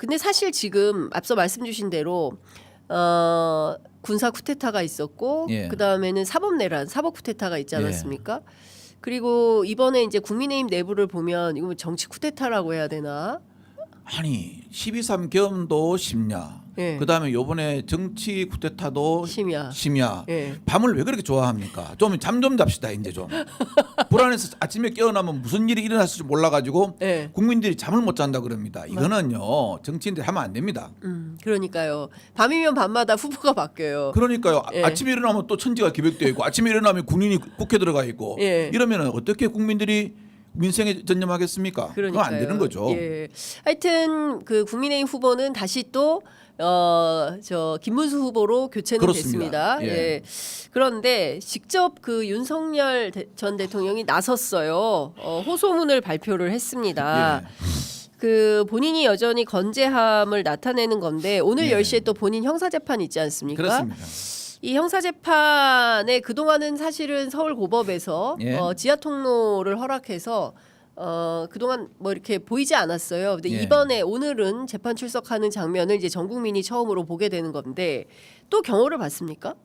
근데 사실 지금 앞서 말씀 주신 대로 군사 쿠데타가 있었고 예. 그다음에는 사법 내란, 사법 쿠데타가 있지 예. 않았습니까? 그리고 이번에 이제 국민의힘 내부를 보면 이거 정치 쿠데타라고 해야 되나? 아니 12.3 겸도 심야. 예. 그다음에 요번에 정치 쿠데타도 심야. 심야. 예. 밤을 왜 그렇게 좋아합니까? 좀 잠 좀 잡시다 이제 좀. 불안해서 아침에 깨어나면 무슨 일이 일어났을지 몰라가지고 예. 국민들이 잠을 못 잔다 그럽니다. 이거는요 정치인들이 하면 안 됩니다. 그러니까요. 밤이면 밤마다 후보가 바뀌어요. 그러니까요. 예. 아침에 일어나면 또 천지가 기백되어 있고 아침에 일어나면 군인이 국회 들어가 있고 예. 이러면 어떻게 국민들이 민생에 전념하겠습니까? 그건 안 되는 거죠. 예. 하여튼 그 국민의힘 후보는 다시 또 저 김문수 후보로 교체는 그렇습니다. 됐습니다. 예. 예. 그런데 직접 그 윤석열 전 대통령이 나섰어요. 호소문을 발표를 했습니다. 예. 그 본인이 여전히 건재함을 나타내는 건데 오늘 예. 10시에 또 본인 형사재판 있지 않습니까? 그렇습니다. 이 형사재판에 그동안은 사실은 서울고법에서 예. 지하 통로를 허락해서 그동안 뭐 이렇게 보이지 않았어요. 근데 예. 이번에 오늘은 재판 출석하는 장면을 이제 전 국민이 처음으로 보게 되는 건데 또 경호를 받습니까?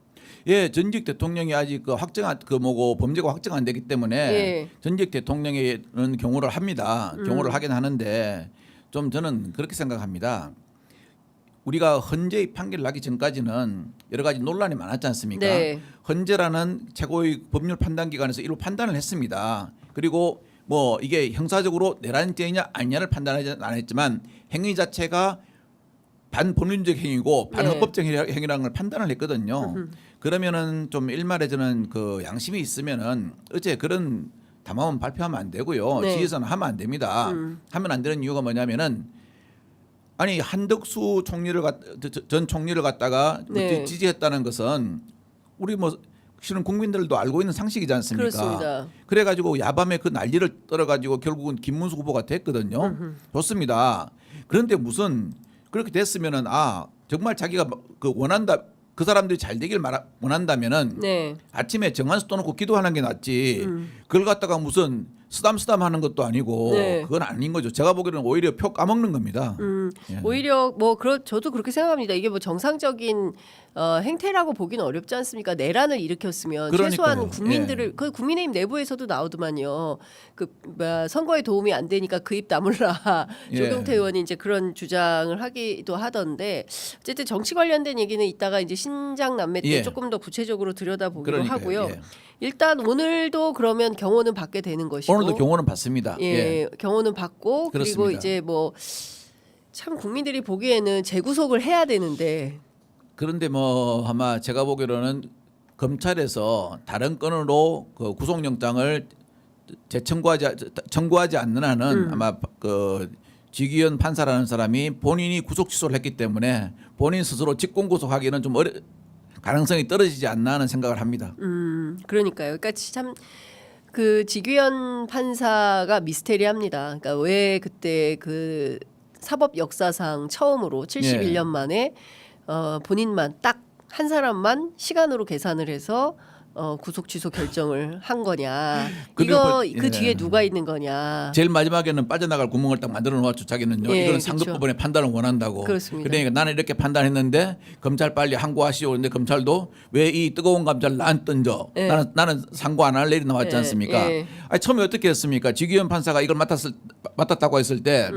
예, 전직 대통령이 아직 그 범죄가 확정 안 되기 때문에 예. 전직 대통령에는 경호를 합니다. 경호를 하긴 하는데 좀 저는 그렇게 생각합니다. 우리가 헌재의 판결 나기 전까지는 여러 가지 논란이 많았지 않습니까? 네. 헌재라는 최고의 법률 판단 기관에서 일부 판단을 했습니다. 그리고 뭐 이게 형사적으로 내란죄이냐 아니냐를 판단하지 않았지만 행위 자체가 반법률적 행위고 반헌법적 행위라는 걸 판단을 했거든요. 그러면은 좀 일말에 저는 그 양심이 있으면은 어째 그런 담화문 발표하면 안 되고요. 네. 지휘서는 하면 안 됩니다. 하면 안 되는 이유가 뭐냐면은 아니 한덕수 전 총리를 갖다가 네. 지지했다는 것은 우리 뭐 실은 국민들도 알고 있는 상식이지 않습니까? 그렇습니다. 그래가지고 야밤에 그 난리를 떨어가지고 결국은 김문수 후보가 됐거든요. 좋습니다. 그런데 무슨 그렇게 됐으면은 정말 자기가 그 원한다 그 사람들이 잘 되길 원한다면은 네. 아침에 정한수 떠놓고 기도하는 게 낫지. 그걸 갖다가 무슨 쓰담쓰담 하는 것도 아니고 네. 그건 아닌 거죠. 제가 보기에는 오히려 표 까먹는 겁니다. 예. 오히려 저도 그렇게 생각합니다. 이게 뭐 정상적인 행태라고 보기는 어렵지 않습니까? 내란을 일으켰으면 그러니까요. 최소한 국민들을 예. 그 국민의힘 내부에서도 나오더만요. 그 선거에 도움이 안 되니까 그 입 다물라. 예. 조경태 의원이 이제 그런 주장을 하기도 하던데 어쨌든 정치 관련된 얘기는 이따가 이제 신장 남매 때 예. 조금 더 구체적으로 들여다보기로 그러니까요. 하고요. 예. 일단 오늘도 그러면 경호는 받게 되는 것이고 오늘도 경호는 받습니다. 예, 경호는 받고 그리고 그렇습니다. 이제 뭐 참 국민들이 보기에는 재구속을 해야 되는데 그런데 뭐 아마 제가 보기로는 검찰에서 다른 건으로 그 구속영장을 청구하지 않는 한은 아마 그 지기현 판사라는 사람이 본인이 구속 취소를 했기 때문에 본인 스스로 직권 구속하기는 좀 가능성이 떨어지지 않나 하는 생각을 합니다. 그러니까요. 그러니까 참 그 지규현 판사가 미스테리합니다. 그러니까 왜 그때 그 사법 역사상 처음으로 71년 만에 본인만 딱 한 사람만 시간으로 계산을 해서 구속 취소 결정을 한 거냐. 이거 그 예. 뒤에 누가 있는 거냐. 제일 마지막에는 빠져나갈 구멍을 딱 만들어 놓았죠. 자기는요. 예, 이거는 그렇죠. 상급법원의 판단을 원한다고. 그렇습니다. 그러니까 나는 이렇게 판단했는데 검찰 빨리 항고하시오. 근데 검찰도 왜 이 뜨거운 감자를 나한테 던져. 예. 나는 상고 안 할래 이렇게 나왔지 예, 않습니까? 예. 아니, 처음에 어떻게 했습니까? 지기현 판사가 이걸 맡았다고 했을 때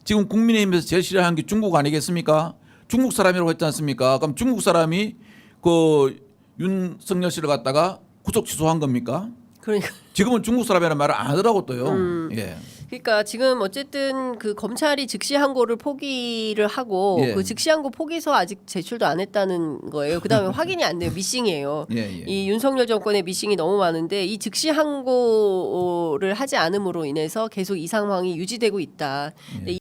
지금 국민의힘에서 제일 싫어하는 게 중국 아니겠습니까? 중국 사람이라고 했지 않습니까? 그럼 중국 사람이 그 윤석열 씨를 갖다가 구속 취소한 겁니까? 그러니까 지금은 중국 사람이라는 말을 안 하더라고 또요. 예. 그러니까 지금 어쨌든 그 검찰이 즉시 항고를 포기를 하고 예. 그 즉시 항고 포기서 아직 제출도 안 했다는 거예요. 그다음에 확인이 안 돼요. 미싱이에요. 예. 이 윤석열 정권의 미싱이 너무 많은데 이 즉시 항고를 하지 않음으로 인해서 계속 이 상황이 유지되고 있다. 근데